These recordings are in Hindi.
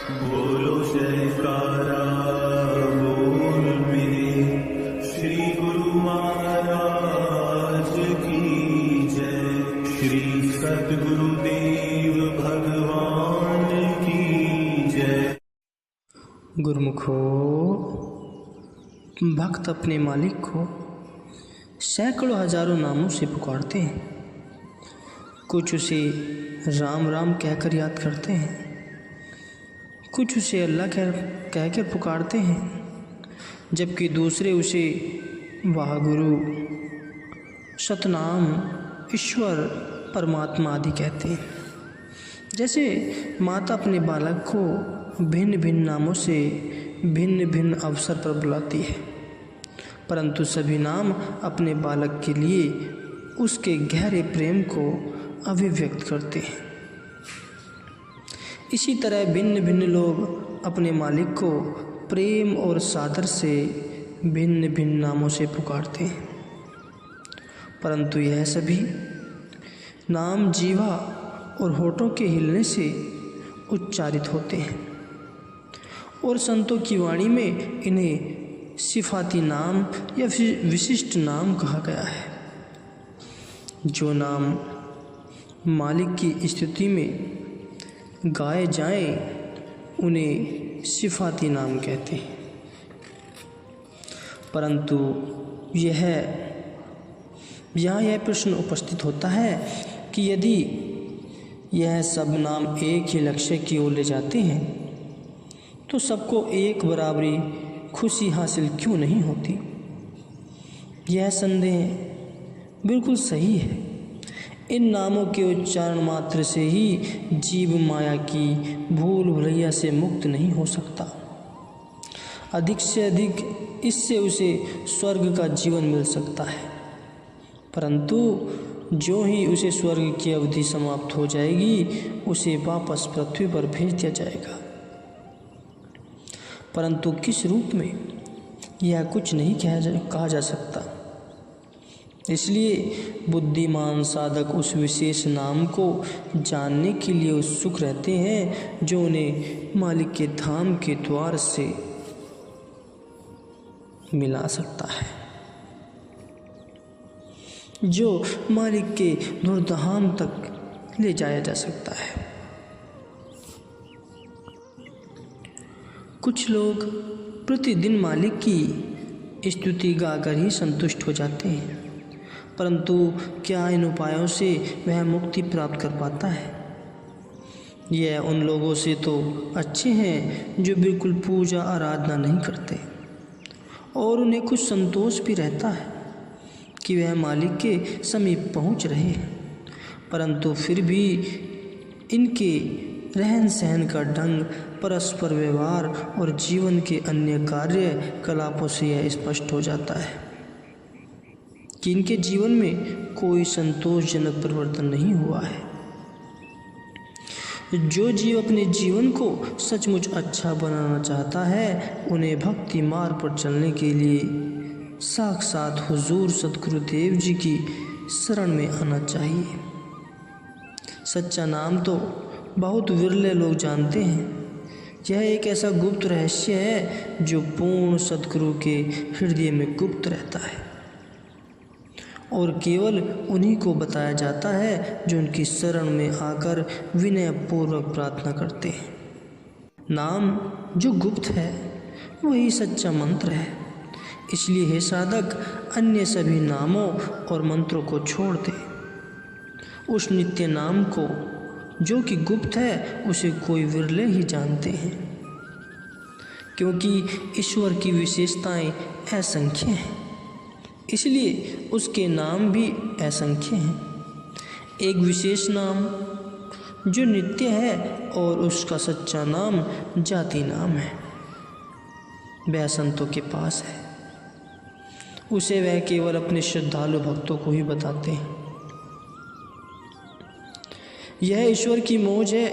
बोलो जयकारा बोल मेरे श्री गुरु महाराज की जय। श्री सद्गुरुदेव भगवान की जय। गुरुमुखो, भक्त अपने मालिक को सैकड़ों हजारों नामों से पुकारते हैं। कुछ उसे राम राम कहकर याद करते हैं, कुछ उसे अल्लाह कहकर पुकारते हैं, जबकि दूसरे उसे वाहगुरु, सतनाम, ईश्वर, परमात्मा आदि कहते हैं। जैसे माता अपने बालक को भिन्न भिन्न नामों से भिन्न भिन्न अवसर पर बुलाती है, परंतु सभी नाम अपने बालक के लिए उसके गहरे प्रेम को अभिव्यक्त करते हैं। इसी तरह भिन्न भिन्न लोग अपने मालिक को प्रेम और सादर से भिन्न भिन्न नामों से पुकारते हैं, परंतु यह सभी नाम जीवा और होठों के हिलने से उच्चारित होते हैं और संतों की वाणी में इन्हें सिफाती नाम या फिर विशिष्ट नाम कहा गया है। जो नाम मालिक की स्तुति में गाए जाएं उन्हें सिफाती नाम कहते हैं, परंतु यहाँ यह प्रश्न उपस्थित होता है कि यदि यह सब नाम एक ही लक्ष्य की ओर ले जाते हैं तो सबको एक बराबरी खुशी हासिल क्यों नहीं होती। यह संदेह बिल्कुल सही है। इन नामों के उच्चारण मात्र से ही जीव माया की भूल भुलैया से मुक्त नहीं हो सकता। अधिक से अधिक इससे उसे स्वर्ग का जीवन मिल सकता है, परंतु जो ही उसे स्वर्ग की अवधि समाप्त हो जाएगी उसे वापस पृथ्वी पर भेज दिया जाएगा, परंतु किस रूप में यह कुछ नहीं कहा जा सकता। इसलिए बुद्धिमान साधक उस विशेष नाम को जानने के लिए उत्सुक रहते हैं जो उन्हें मालिक के धाम के द्वार से मिला सकता है, जो मालिक के धूर्धाम तक ले जाया जा सकता है। कुछ लोग प्रतिदिन मालिक की स्तुति गाकर ही संतुष्ट हो जाते हैं, परंतु क्या इन उपायों से वह मुक्ति प्राप्त कर पाता है? यह उन लोगों से तो अच्छे हैं जो बिल्कुल पूजा आराधना नहीं करते और उन्हें कुछ संतोष भी रहता है कि वह मालिक के समीप पहुंच रहे हैं, परंतु फिर भी इनके रहन सहन का ढंग, परस्पर व्यवहार और जीवन के अन्य कार्यकलापों से यह स्पष्ट हो जाता है कि इनके जीवन में कोई संतोषजनक परिवर्तन नहीं हुआ है। जो जीव अपने जीवन को सचमुच अच्छा बनाना चाहता है उन्हें भक्ति मार्ग पर चलने के लिए साक्षात हुजूर सद्गुरुदेव जी की शरण में आना चाहिए। सच्चा नाम तो बहुत विरले लोग जानते हैं। यह एक ऐसा गुप्त रहस्य है जो पूर्ण सद्गुरु के हृदय में गुप्त रहता है और केवल उन्हीं को बताया जाता है जो उनकी शरण में आकर विनयपूर्वक प्रार्थना करते हैं। नाम जो गुप्त है वही सच्चा मंत्र है। इसलिए हे साधक, अन्य सभी नामों और मंत्रों को छोड़ दे। उस नित्य नाम को जो कि गुप्त है उसे कोई विरले ही जानते हैं, क्योंकि ईश्वर की विशेषताएं असंख्य हैं, इसलिए उसके नाम भी असंख्य हैं। एक विशेष नाम जो नित्य है और उसका सच्चा नाम जाति नाम है, वह संतों के पास है। उसे वह केवल अपने श्रद्धालु भक्तों को ही बताते हैं। यह ईश्वर की मौज है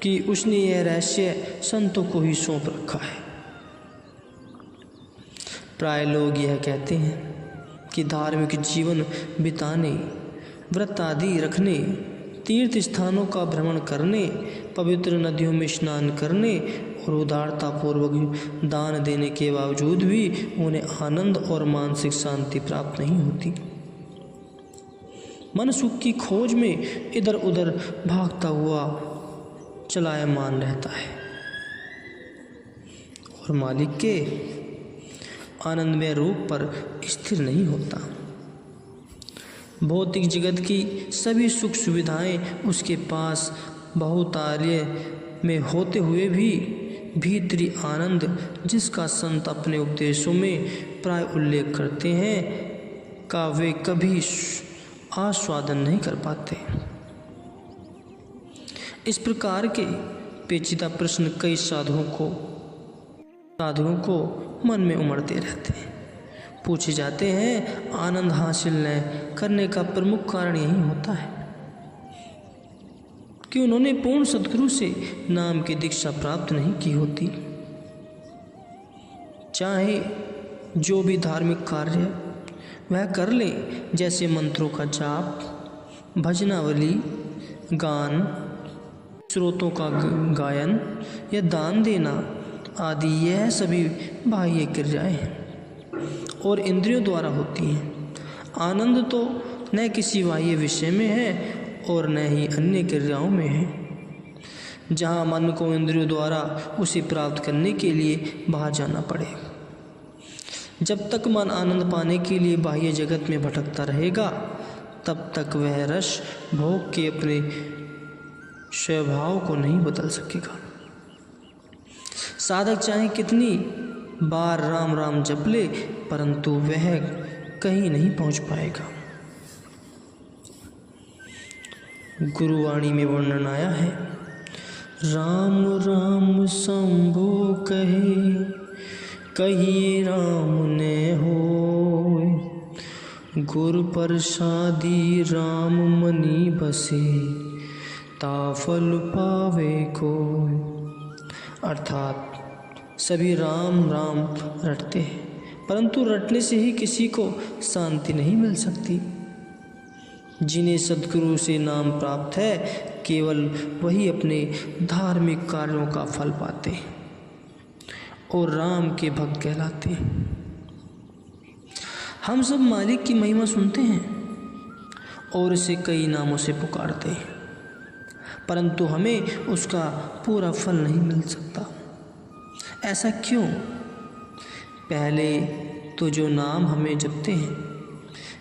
कि उसने यह रहस्य संतों को ही सौंप रखा है। प्राय लोग यह कहते हैं कि धार्मिक जीवन बिताने, व्रत आदि रखने, तीर्थ स्थानों का भ्रमण करने, पवित्र नदियों में स्नान करने और उदारतापूर्वक दान देने के बावजूद भी उन्हें आनंद और मानसिक शांति प्राप्त नहीं होती। मन सुख की खोज में इधर उधर भागता हुआ चलायमान रहता है और मालिक के आनंदमय रूप पर स्थिर नहीं होता। भौतिक जगत की सभी सुख सुविधाएं उसके पास बहुतायत में होते हुए भी भीतरी आनंद, जिसका संत अपने उपदेशों में प्राय उल्लेख करते हैं, का वे कभी आस्वादन नहीं कर पाते। इस प्रकार के पेचीदा प्रश्न कई साधुओं को मन में उमड़ते रहते हैं। पूछे जाते हैं, आनंद हासिल न करने का प्रमुख कारण यही होता है कि उन्होंने पूर्ण सद्गुरु से नाम की दीक्षा प्राप्त नहीं की होती। चाहे जो भी धार्मिक कार्य वह कर ले, जैसे मंत्रों का जाप, भजनावली, गान, स्रोतों का गायन या दान देना आदि, यह सभी बाह्य क्रियाएं हैं और इंद्रियों द्वारा होती हैं। आनंद तो न किसी बाह्य विषय में है और न ही अन्य क्रियाओं में है, जहाँ मन को इंद्रियों द्वारा उसे प्राप्त करने के लिए बाहर जाना पड़े। जब तक मन आनंद पाने के लिए बाह्य जगत में भटकता रहेगा, तब तक वह रस भोग के अपने स्वभाव को नहीं बदल सकेगा। साधक चाहे कितनी बार राम राम जप ले, परंतु वह कहीं नहीं पहुंच पाएगा। गुरुवाणी में वर्णन आया है, राम राम शंभो कहे, कहिए राम ने होय, गुर प्रसादी राम मनि बसे, ताफल पावे कोय। अर्थात सभी राम राम रटते हैं, परंतु रटने से ही किसी को शांति नहीं मिल सकती। जिन्हें सद्गुरु से नाम प्राप्त है, केवल वही अपने धार्मिक कार्यों का फल पाते हैं और राम के भक्त कहलाते हैं। हम सब मालिक की महिमा सुनते हैं और इसे कई नामों से पुकारते हैं, परंतु हमें उसका पूरा फल नहीं मिल सकता। ऐसा क्यों? पहले तो जो नाम हमें जपते हैं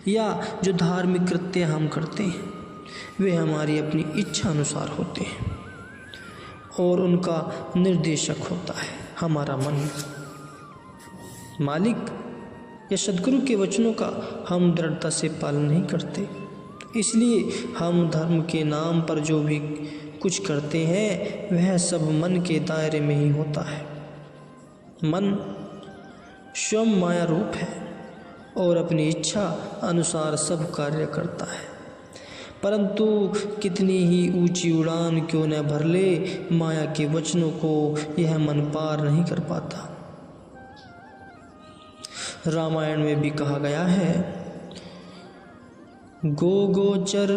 या जो धार्मिक कृत्य हम करते हैं, वे हमारी अपनी इच्छा अनुसार होते हैं और उनका निर्देशक होता है हमारा मन। मालिक या सद्गुरु के वचनों का हम दृढ़ता से पालन नहीं करते, इसलिए हम धर्म के नाम पर जो भी कुछ करते हैं वह सब मन के दायरे में ही होता है। मन स्वयं माया रूप है और अपनी इच्छा अनुसार सब कार्य करता है, परंतु कितनी ही ऊंची उड़ान क्यों न भर ले, माया के वचनों को यह मन पार नहीं कर पाता। रामायण में भी कहा गया है, गो गोचर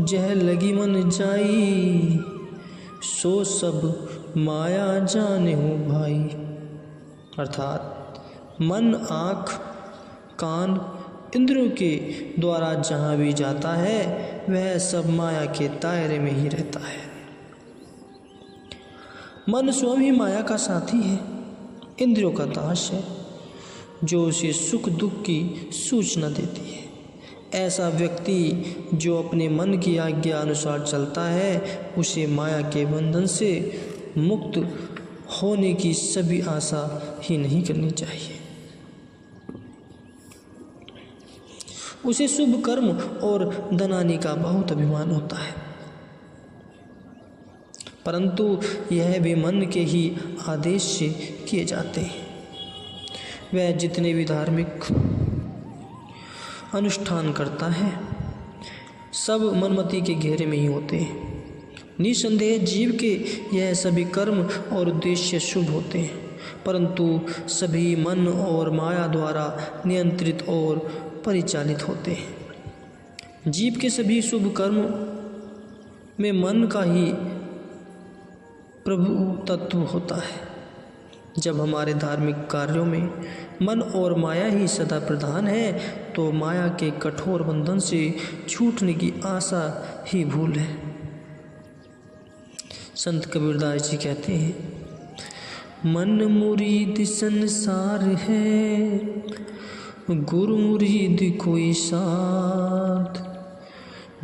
जह लगी मन जाई, सो सब माया जाने हो भाई। अर्थात मन, आँख, कान, इंद्रियों के द्वारा जहाँ भी जाता है वह सब माया के दायरे में ही रहता है। मन स्वयं ही माया का साथी है, इंद्रियों का दास है, जो उसे सुख दुख की सूचना देती है। ऐसा व्यक्ति जो अपने मन की आज्ञा अनुसार चलता है, उसे माया के बंधन से मुक्त होने की सभी आशा ही नहीं करनी चाहिए। उसे शुभ कर्म और धनानी का बहुत अभिमान होता है, परंतु यह भी मन के ही आदेश से किए जाते हैं। वह जितने भी धार्मिक अनुष्ठान करता है, सब मनमति के घेरे में ही होते हैं। निसंदेह जीव के यह सभी कर्म और उद्देश्य शुभ होते हैं, परंतु सभी मन और माया द्वारा नियंत्रित और परिचालित होते हैं। जीव के सभी शुभ कर्म में मन का ही प्रभु तत्व होता है। जब हमारे धार्मिक कार्यों में मन और माया ही सदा प्रधान है तो माया के कठोर बंधन से छूटने की आशा ही भूल है। संत कबीरदास जी कहते हैं, मन मुरीद संसार है, गुरु मुरीद कोई साथ,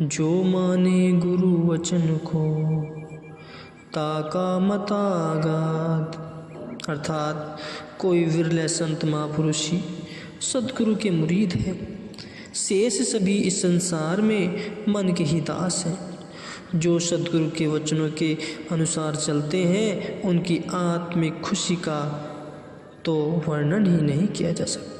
जो माने गुरु वचन को ताका मतागात। अर्थात कोई विरले संत महापुरुष ही सदगुरु के मुरीद है, शेष सभी इस संसार में मन के ही दास हैं। जो सदगुरु के वचनों के अनुसार चलते हैं उनकी आत्मिक खुशी का तो वर्णन ही नहीं किया जा सकता।